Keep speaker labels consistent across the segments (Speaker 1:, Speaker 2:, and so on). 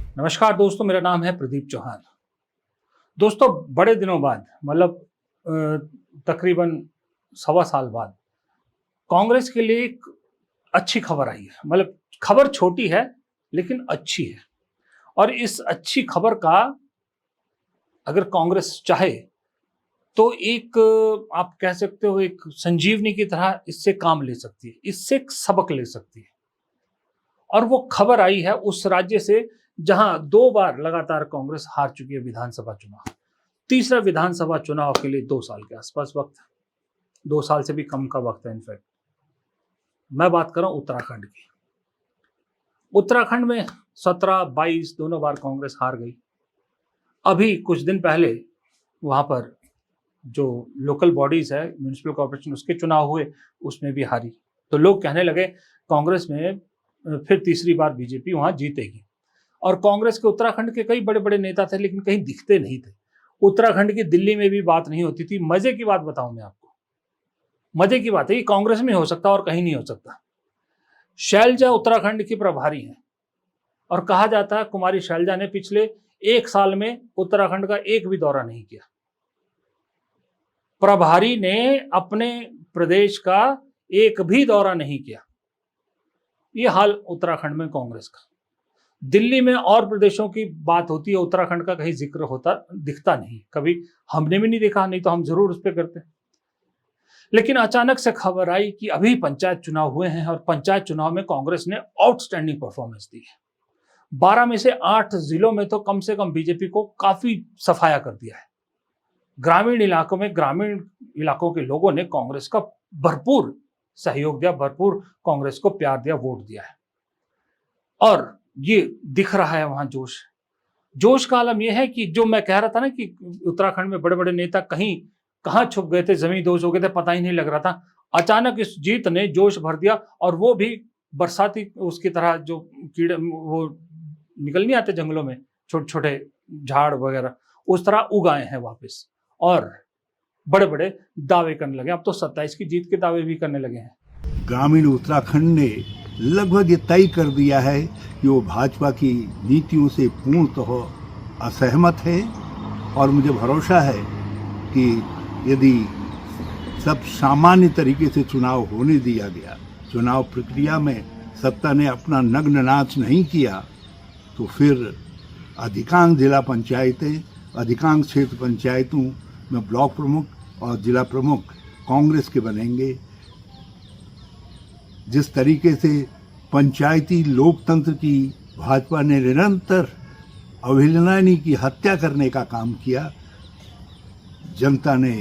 Speaker 1: नमस्कार दोस्तों, मेरा नाम है प्रदीप चौहान। दोस्तों, बड़े दिनों बाद मतलब तकरीबन सवा साल बाद कांग्रेस के लिए एक अच्छी खबर आई है। मतलब खबर छोटी है लेकिन अच्छी है। और इस अच्छी खबर का अगर कांग्रेस चाहे तो एक आप कह सकते हो एक संजीवनी की तरह इससे काम ले सकती है, इससे एक सबक ले सकती है। और वो खबर आई है उस राज्य से जहां 2 बार लगातार कांग्रेस हार चुकी है विधानसभा चुनाव। तीसरा विधानसभा चुनाव के लिए 2 साल के आसपास वक्त है। 2 साल से भी कम का वक्त है। इनफैक्ट मैं बात कर रहा हूं उत्तराखंड की। उत्तराखंड में 17-22 दोनों बार कांग्रेस हार गई। अभी कुछ दिन पहले वहां पर जो लोकल बॉडीज है, म्यूनिसिपल कॉर्पोरेशन, उसके चुनाव हुए, उसमें भी हारी। तो लोग कहने लगे कांग्रेस में फिर तीसरी बार बीजेपी वहां जीतेगी। और कांग्रेस के उत्तराखंड के कई बड़े बड़े नेता थे लेकिन कहीं दिखते नहीं थे। उत्तराखंड की दिल्ली में भी बात नहीं होती थी। मजे की बात बताऊं मैं आपको, मजे की बात है, ये कांग्रेस में हो सकता और कहीं नहीं हो सकता। शैलजा उत्तराखंड की प्रभारी हैं और कहा जाता है कुमारी शैलजा ने पिछले 1 साल में उत्तराखंड का एक भी दौरा नहीं किया। प्रभारी ने अपने प्रदेश का एक भी दौरा नहीं किया। ये हाल उत्तराखंड में कांग्रेस का। दिल्ली में और प्रदेशों की बात होती है, उत्तराखंड का कहीं जिक्र होता दिखता नहीं। कभी हमने भी नहीं देखा, नहीं तो हम जरूर उस पर करते। लेकिन अचानक से खबर आई कि अभी पंचायत चुनाव हुए हैं और पंचायत चुनाव में कांग्रेस ने आउटस्टैंडिंग परफॉर्मेंस दी है। 12 में से 8 जिलों में तो कम से कम बीजेपी को काफी सफाया कर दिया है। ग्रामीण इलाकों के लोगों ने कांग्रेस का भरपूर सहयोग दिया, भरपूर कांग्रेस को प्यार दिया, वोट दिया है। और ये दिख रहा है वहां जोश। जोश का आलम यह है कि जो मैं कह रहा था ना कि उत्तराखंड में बड़े बड़े नेता कहीं कहां छुप गए थे, जमीन दोष हो गए थे, पता ही नहीं लग रहा था। अचानक इस जीत ने जोश भर दिया और वो भी बरसाती उसकी तरह, जो कीड़े वो निकल नहीं आते जंगलों में, छोटे छोटे झाड़ वगैरह, उस तरह उगाए हैं वापस और बड़े बड़े दावे करने लगे। अब तो 27 की जीत के दावे भी करने लगे हैं।
Speaker 2: ग्रामीण उत्तराखंड ने लगभग ये तय कर दिया है कि वो भाजपा की नीतियों से पूर्णतः असहमत है। और मुझे भरोसा है कि यदि सब सामान्य तरीके से चुनाव होने दिया गया, चुनाव प्रक्रिया में सत्ता ने अपना नग्न नाच नहीं किया, तो फिर अधिकांश जिला पंचायतें, अधिकांश क्षेत्र पंचायतों में ब्लॉक प्रमुख और जिला प्रमुख कांग्रेस के बनेंगे। जिस तरीके से पंचायती लोकतंत्र की भाजपा ने निरंतर अवहेलना की हत्या करने का काम किया, जनता ने,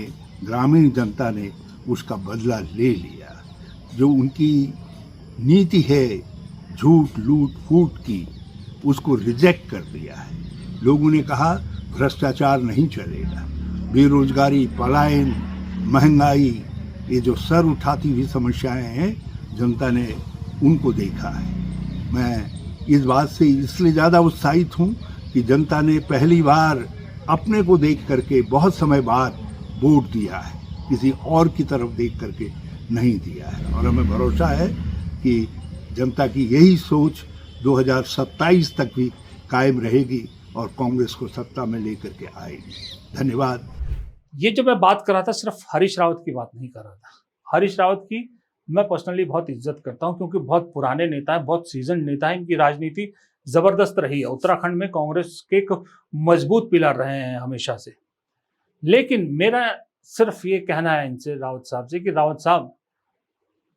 Speaker 2: ग्रामीण जनता ने उसका बदला ले लिया। जो उनकी नीति है झूठ लूट फूट की, उसको रिजेक्ट कर दिया है। लोगों ने कहा भ्रष्टाचार नहीं चलेगा, बेरोजगारी, पलायन, महंगाई, ये जो सर उठाती हुई समस्याएं हैं, जनता ने उनको देखा है। मैं इस बात से इसलिए ज़्यादा उत्साहित हूँ कि जनता ने पहली बार अपने को देख करके बहुत समय बाद वोट दिया है, किसी और की तरफ देख करके नहीं दिया है। और हमें भरोसा है कि जनता की यही सोच 2027 तक भी कायम रहेगी और कांग्रेस को सत्ता में लेकर के आएगी। धन्यवाद।
Speaker 1: ये जो मैं बात कर रहा था, सिर्फ हरीश रावत की बात नहीं कर रहा था। हरीश रावत की मैं पर्सनली बहुत इज्जत करता हूं क्योंकि बहुत पुराने नेता हैं, बहुत सीजन नेता हैं। इनकी राजनीति जबरदस्त रही है। उत्तराखंड में कांग्रेस के एक मजबूत पिलर रहे हैं हमेशा से। लेकिन मेरा सिर्फ ये कहना है इनसे, रावत साहब से, कि रावत साहब,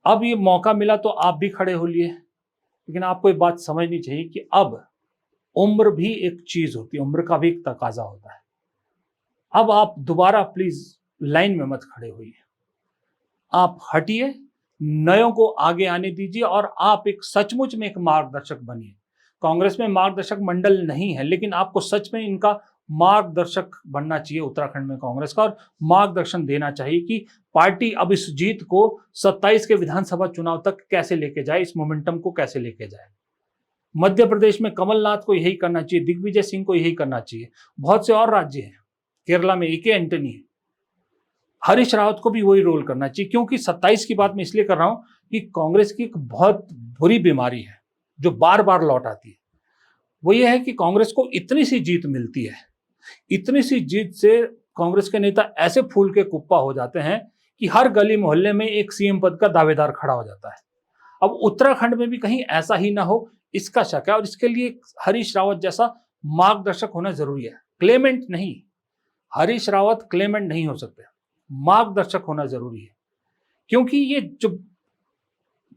Speaker 1: अब ये मौका मिला तो आप भी खड़े हो लिए, लेकिन आपको एक बात समझनी चाहिए कि अब उम्र भी एक चीज होती है, उम्र का भी एक तकाजा होता है। अब आप दोबारा प्लीज लाइन में मत खड़े होइए, आप हटिए, नयों को आगे आने दीजिए और आप एक सचमुच में एक मार्गदर्शक बनिए। कांग्रेस में मार्गदर्शक मंडल नहीं है, लेकिन आपको सच में इनका मार्गदर्शक बनना चाहिए उत्तराखंड में कांग्रेस का, और मार्गदर्शन देना चाहिए कि पार्टी अब इस जीत को 27 के विधानसभा चुनाव तक कैसे लेके जाए, इस मोमेंटम को कैसे लेके जाए। मध्य प्रदेश में कमलनाथ को यही करना चाहिए, दिग्विजय सिंह को यही करना चाहिए। बहुत से और राज्य हैं, केरला में ए.के. एंटनी है, हरीश रावत को भी वही रोल करना चाहिए। क्योंकि 27 की बात मैं इसलिए कर रहा हूं कि कांग्रेस की एक बहुत बुरी बीमारी है जो बार बार लौट आती है। वो ये है कि कांग्रेस को इतनी सी जीत मिलती है, इतनी सी जीत से कांग्रेस के नेता ऐसे फूल के कुप्पा हो जाते हैं कि हर गली मोहल्ले में एक सीएम पद का दावेदार खड़ा हो जाता है। अब उत्तराखंड में भी कहीं ऐसा ही ना हो, इसका शक है, और इसके लिए हरीश रावत जैसा मार्गदर्शक होना जरूरी है। क्लेमेंट नहीं, हरीश रावत क्लेमेंट नहीं हो सकते, मार्गदर्शक होना जरूरी है। क्योंकि ये जो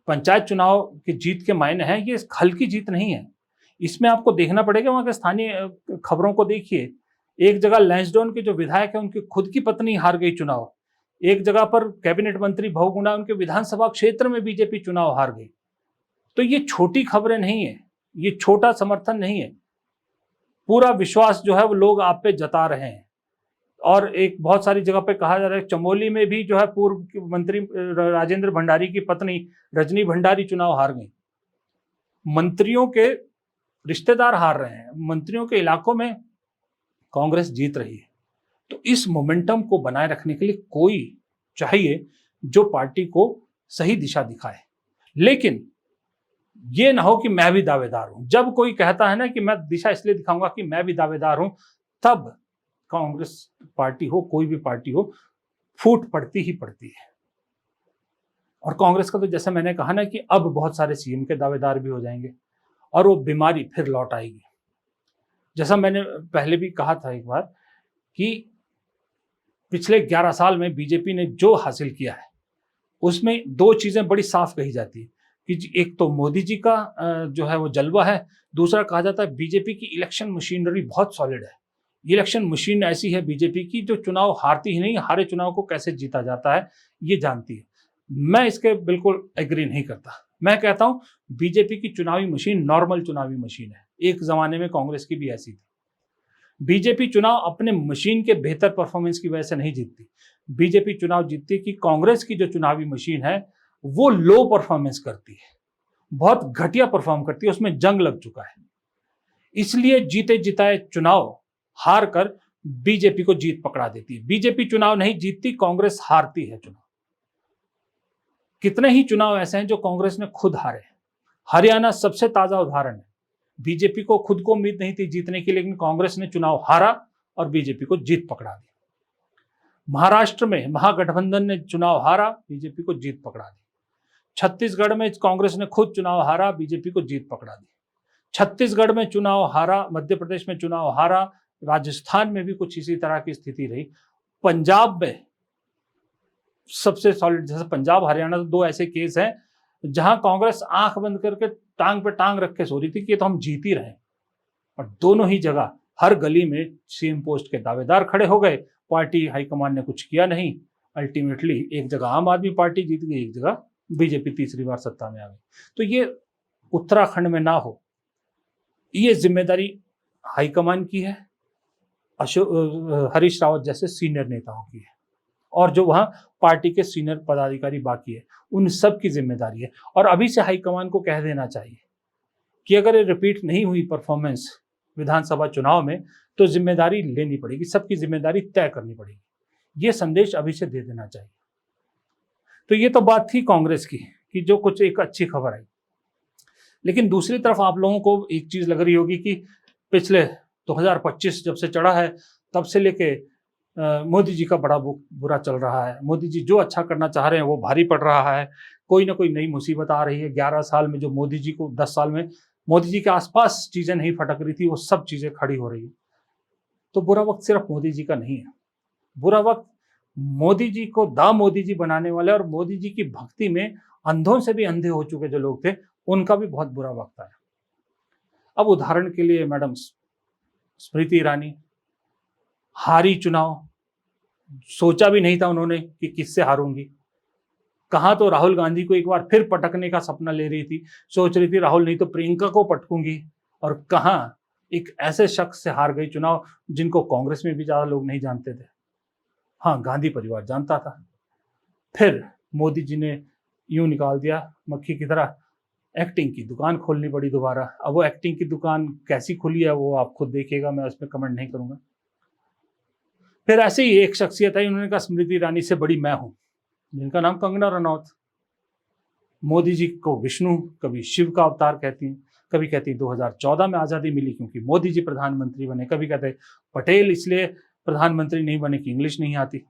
Speaker 1: पंचायत चुनाव की जीत के मायने हैं, ये हल्की जीत नहीं है। इसमें आपको देखना पड़ेगा, वहां के स्थानीय खबरों को देखिए। एक जगह लैंसडौन के जो विधायक है, उनकी खुद की पत्नी हार गई चुनाव। एक जगह पर कैबिनेट मंत्री बहुगुणा, उनके विधानसभा क्षेत्र में बीजेपी चुनाव हार गई। तो ये छोटी खबरें नहीं है, ये छोटा समर्थन नहीं है। पूरा विश्वास जो है वो लोग आप पे जता रहे हैं। और एक बहुत सारी जगह पे कहा जा रहा है, चमोली में भी जो है पूर्व मंत्री राजेंद्र भंडारी की पत्नी रजनी भंडारी चुनाव हार गई। मंत्रियों के रिश्तेदार हार रहे हैं, मंत्रियों के इलाकों में कांग्रेस जीत रही है। तो इस मोमेंटम को बनाए रखने के लिए कोई चाहिए जो पार्टी को सही दिशा दिखाए। लेकिन ये ना हो कि मैं भी दावेदार हूं। जब कोई कहता है ना कि मैं दिशा इसलिए दिखाऊंगा कि मैं भी दावेदार हूं, तब कांग्रेस पार्टी हो, कोई भी पार्टी हो, फूट पड़ती ही पड़ती है। और कांग्रेस का तो जैसे मैंने कहा ना कि अब बहुत सारे सीएम के दावेदार भी हो जाएंगे और वो बीमारी फिर लौट आएगी। जैसा मैंने पहले भी कहा था एक बार कि पिछले 11 साल में बीजेपी ने जो हासिल किया है, उसमें दो चीजें बड़ी साफ कही जाती है कि एक तो मोदी जी का जो है वो जलवा है, दूसरा कहा जाता है बीजेपी की इलेक्शन मशीनरी बहुत सॉलिड है। इलेक्शन मशीन ऐसी है बीजेपी की जो चुनाव हारती ही नहीं, हारे चुनाव को कैसे जीता जाता है ये जानती है। मैं इसके बिल्कुल एग्री नहीं करता। मैं कहता हूं बीजेपी की चुनावी मशीन नॉर्मल चुनावी मशीन है। एक जमाने में कांग्रेस की भी ऐसी थी। बीजेपी चुनाव अपने मशीन के बेहतर परफॉर्मेंस की वजह से नहीं जीतती। बीजेपी चुनाव जीतती कि कांग्रेस की जो चुनावी मशीन है वो लो परफॉर्मेंस करती है, बहुत घटिया परफॉर्म करती है, उसमें जंग लग चुका है। इसलिए जीते जिताए चुनाव हार कर बीजेपी को जीत पकड़ा देती है। बीजेपी चुनाव नहीं जीतती, कांग्रेस हारती है चुनाव। कितने ही चुनाव ऐसे हैं जो कांग्रेस ने खुद हारे। हरियाणा सबसे ताजा उदाहरण है। बीजेपी को खुद को उम्मीद नहीं थी जीतने की, लेकिन कांग्रेस ने चुनाव हारा और बीजेपी को जीत पकड़ा दी। महाराष्ट्र में महागठबंधन ने चुनाव हारा, बीजेपी को जीत पकड़ा दी। छत्तीसगढ़ में कांग्रेस ने खुद चुनाव हारा, बीजेपी को जीत पकड़ा दी। छत्तीसगढ़ में चुनाव हारा, मध्य प्रदेश में चुनाव हारा, राजस्थान में भी कुछ इसी तरह की स्थिति रही। पंजाब में सबसे सॉलिड, जैसे पंजाब हरियाणा, तो दो ऐसे केस हैं जहां कांग्रेस आंख बंद करके टांग पे टांग रख के सो रही थी कि ये तो हम जीत ही रहे, और दोनों ही जगह हर गली में सीएम पोस्ट के दावेदार खड़े हो गए। पार्टी हाईकमान ने कुछ किया नहीं। अल्टीमेटली एक जगह आम आदमी पार्टी जीत गई, एक जगह बीजेपी तीसरी बार सत्ता में आ गई। तो ये उत्तराखंड में ना हो, ये जिम्मेदारी हाईकमान की है, हरीश रावत जैसे सीनियर नेताओं की है, और जो वहां पार्टी के सीनियर पदाधिकारी बाकी है उन सब की जिम्मेदारी है। और अभी से हाईकमान को कह देना चाहिए कि अगर ये रिपीट नहीं हुई परफॉर्मेंस विधानसभा चुनाव में तो जिम्मेदारी लेनी पड़ेगी, सबकी जिम्मेदारी तय करनी पड़ेगी। ये संदेश अभी से दे देना चाहिए। तो ये तो बात थी कांग्रेस की कि जो कुछ एक अच्छी खबर आई। लेकिन दूसरी तरफ आप लोगों को एक चीज लग रही होगी कि पिछले 2025 जब से चढ़ा है तब से लेके मोदी जी का बड़ा बुरा चल रहा है। मोदी जी जो अच्छा करना चाह रहे हैं वो भारी पड़ रहा है। कोई ना कोई नई मुसीबत आ रही है। 11 साल में जो मोदी जी को 10 साल में मोदी जी के आसपास चीजें नहीं फटक रही थी, वो सब चीजें खड़ी हो रही है। तो बुरा वक्त सिर्फ मोदी जी का नहीं है। बुरा वक्त मोदी जी को दा मोदी जी बनाने वाले और मोदी जी की भक्ति में अंधों से भी अंधे हो चुके जो लोग थे, उनका भी बहुत बुरा वक्त आया। अब उदाहरण के लिए मैडम स्मृति ईरानी हारी चुनाव, सोचा भी नहीं था उन्होंने कि किससे हारूंगी। कहां तो राहुल गांधी को एक बार फिर पटकने का सपना ले रही थी, सोच रही थी राहुल नहीं तो प्रियंका को पटकूंगी, और कहां एक ऐसे शख्स से हार गई चुनाव जिनको कांग्रेस में भी ज्यादा लोग नहीं जानते थे। हाँ, गांधी परिवार जानता था। फिर मोदी जी ने यूं निकाल दिया मक्खी की तरह, एक्टिंग की दुकान खोलनी पड़ी दोबारा। अब वो एक्टिंग की दुकान कैसी खुली है वो आप खुद देखिएगा, मैं उस पर कमेंट नहीं करूंगा। फिर ऐसे ही एक शख्सियत है, उन्होंने कहा स्मृति ईरानी से बड़ी मैं हूं, जिनका नाम कंगना रनौत। मोदी जी को विष्णु कभी शिव का अवतार कहती हैं, कभी कहती 2014 में आज़ादी मिली क्योंकि मोदी जी प्रधानमंत्री बने, कभी कहते पटेल इसलिए प्रधानमंत्री नहीं बने कि इंग्लिश नहीं आती।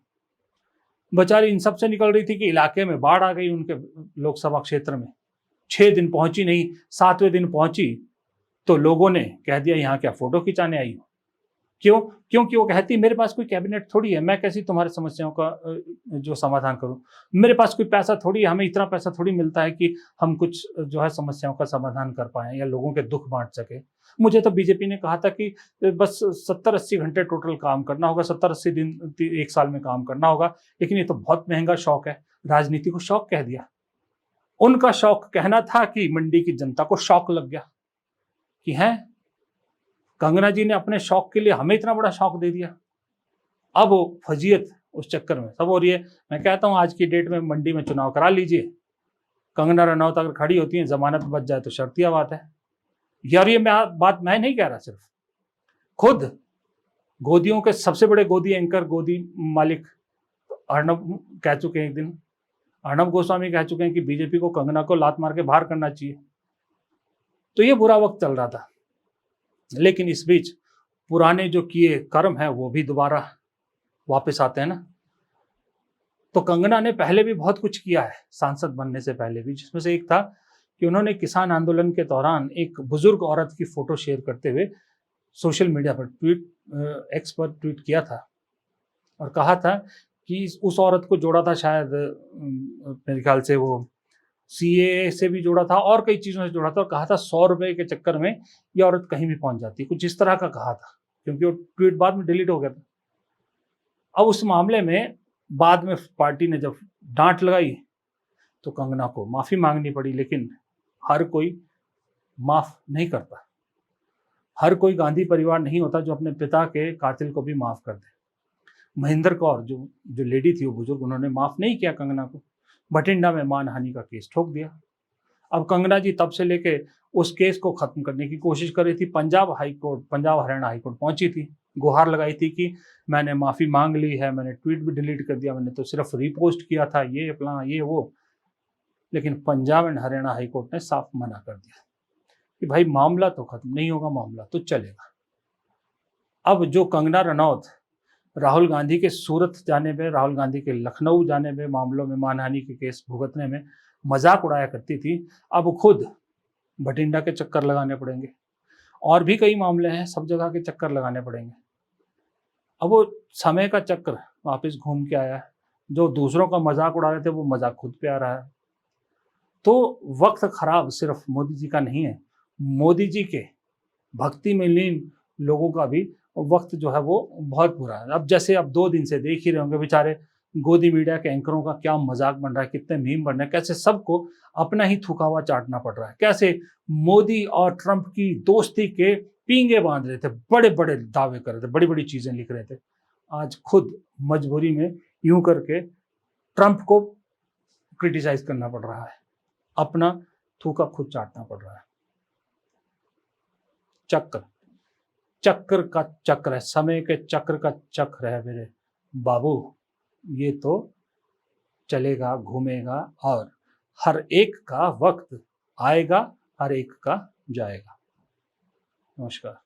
Speaker 1: बेचारी इन सब से निकल रही थी कि इलाके में बाढ़ आ गई उनके लोकसभा क्षेत्र में, 6 दिन पहुंची नहीं, 7वें दिन पहुंची तो लोगों ने कह दिया यहाँ क्या फोटो खिंचाने आई हो। क्यों? क्योंकि वो कहती मेरे पास कोई कैबिनेट थोड़ी है, मैं कैसी तुम्हारी समस्याओं का जो समाधान करूं, मेरे पास कोई पैसा थोड़ी है, हमें इतना पैसा थोड़ी मिलता है कि हम कुछ जो है समस्याओं का समाधान कर पाए या लोगों के दुख बांट सके। मुझे तो बीजेपी ने कहा था कि बस 70-80 घंटे टोटल काम करना होगा, 70-80 दिन 1 साल में काम करना होगा, लेकिन ये तो बहुत महंगा शौक है। राजनीति को शौक कह दिया। उनका शौक कहना था कि मंडी की जनता को शौक लग गया कि हैं कंगना जी ने अपने शौक के लिए हमें इतना बड़ा शौक दे दिया। अब वो फजीयत उस चक्कर में सब हो रही है। मैं कहता हूं आज की डेट में मंडी में चुनाव करा लीजिए, कंगना रनौत अगर खड़ी होती है, जमानत बच जाए तो शर्तिया बात है यार। ये बात मैं नहीं कह रहा, सिर्फ खुद गोदियों के सबसे बड़े गोदी एंकर, गोदी मालिक अर्णब कह चुके हैं, एक दिन अर्णब गोस्वामी कह चुके हैं कि बीजेपी को कंगना को लात मार के बाहर करना चाहिए। तो ये बुरा वक्त चल रहा था, लेकिन इस बीच पुराने जो किए कर्म है वो भी दोबारा वापस आते हैं ना। तो कंगना ने पहले भी बहुत कुछ किया है सांसद बनने से पहले भी, जिसमें से एक था कि उन्होंने किसान आंदोलन के दौरान एक बुजुर्ग औरत की फोटो शेयर करते हुए सोशल मीडिया पर एक्स पर ट्वीट किया था और कहा था कि उस औरत को जोड़ा था शायद मेरे ख्याल से वो सीए से भी जोड़ा था और कई चीज़ों से जोड़ा था, और कहा था 100 रुपए के चक्कर में ये औरत कहीं भी पहुंच जाती, कुछ इस तरह का कहा था, क्योंकि वो ट्वीट बाद में डिलीट हो गया था। अब उस मामले में बाद में पार्टी ने जब डांट लगाई तो कंगना को माफी मांगनी पड़ी, लेकिन हर कोई माफ नहीं करता। हर कोई गांधी परिवार नहीं होता जो अपने पिता के कातिल को भी माफ कर दे। महेंद्र कौर जो लेडी थी, वो बुजुर्ग, उन्होंने माफ नहीं किया कंगना को, बठिंडा में मानहानि का केस ठोक दिया। अब कंगना जी तब से लेके उस केस को खत्म करने की कोशिश कर रही थी। पंजाब हरियाणा हाई कोर्ट पहुंची थी, गुहार लगाई थी कि मैंने माफी मांग ली है, मैंने ट्वीट भी डिलीट कर दिया, मैंने तो सिर्फ रीपोस्ट किया था, ये अपना ये वो। लेकिन Punjab and Haryana high court ने साफ मना कर दिया कि भाई मामला तो खत्म नहीं होगा, मामला तो चलेगा। अब जो कंगना रनौत राहुल गांधी के सूरत जाने में, राहुल गांधी के लखनऊ जाने में, मामलों में मानहानि के केस भुगतने में मजाक उड़ाया करती थी, अब खुद बठिंडा के चक्कर लगाने पड़ेंगे। और भी कई मामले हैं, सब जगह के चक्कर लगाने पड़ेंगे। अब वो समय का चक्र वापस घूम के आया है। जो दूसरों का मजाक उड़ा रहे थे वो मजाक खुद पे आ रहा है। तो वक्त खराब सिर्फ मोदी जी का नहीं है, मोदी जी के भक्ति में लीन लोगों का भी वक्त जो है वो बहुत बुरा है। अब जैसे अब 2 दिन से देख ही रहे होंगे बेचारे गोदी मीडिया के एंकरों का क्या मजाक बन रहा है, कितने मीम बन रहे हैं, कैसे सबको अपना ही थूका हुआ चाटना पड़ रहा है, कैसे मोदी और ट्रंप की दोस्ती के पींगे बांध रहे थे, बड़े बड़े दावे कर रहे थे, बड़ी बड़ी चीजें लिख रहे थे। आज खुद मजबूरी में यूं करके ट्रंप को क्रिटिसाइज करना पड़ रहा है, अपना थूका खुद चाटना पड़ रहा है। चक्र का चक्र है, समय के चक्र का चक्र है मेरे बाबू। ये तो चलेगा, घूमेगा, और हर एक का वक्त आएगा, हर एक का जाएगा। नमस्कार।